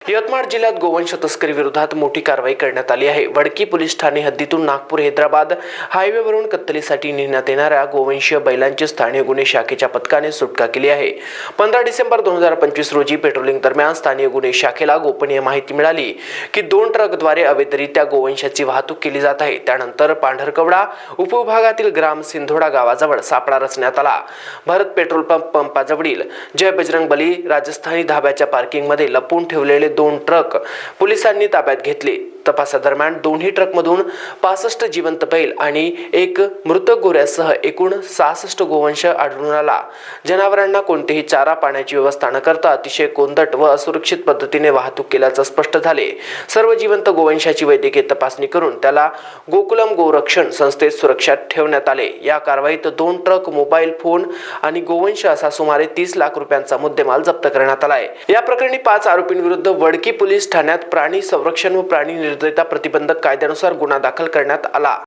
यवतमाळ जिल्ह्यात गोवंश तस्करी विरोधात मोठी कारवाई करण्यात आली आहे। वडकी पोलीस ठाणे हद्दीतून नागपूर हैदराबाद हायवेवरून कत्तलीसाठी नेण्यात येणाऱ्या गोवंशीय बैलांची स्थानिक गुन्हे शाखेच्या पथकाने सुटका केली आहे। 15 डिसेंबर 2025 रोजी पेट्रोलिंग दरम्यान स्थानिक गुन्हे शाखेला गोपनीय माहिती मिळाली की 2 ट्रकद्वारे अवैधरित्या गोवंशाची वाहतूक केली जात आहे। त्यानंतर पांढरकवडा उपविभागातील ग्राम सिंधोडा गावाजवळ सापळा रचण्यात आला। भारत पेट्रोल पंपाजवळील जय बजरंग बली राजस्थानी धाब्याच्या पार्किंगमध्ये लपून ठेवलेले 2 ट्रक पोलिसांनी ताब्यात घेतले। तपासादरम्यान दोन्ही ट्रकमधून 65 जिवंत बैल आणि 1 मृत गोऱ्यासह एकूण 66 गोवंश आढळून आला। जनावरांना कोणतेही चारा पाण्याची व्यवस्था न करता अतिशय कोंदट व असुरक्षित पद्धतीने वाहतूक केल्याचे स्पष्ट झाले। सर्व जिवंत गोवंशाची वैद्यकीय तपासणी करून त्याला गोकुलम गोरक्षण संस्थेत सुरक्षित ठेवण्यात आले। या कारवाईत 2 ट्रक, मोबाईल फोन आणि गोवंश असा सुमारे 30 लाख रुपयांचा मुद्देमाल जप्त करण्यात आला आहे। या प्रकरणी 5 आरोपींविरुद्ध वडकी पोलीस ठाण्यात प्राणी संरक्षण व प्राणी निर्दयता प्रतिबंधक कायद्यानुसार गुन्हा दाखल करण्यात आला।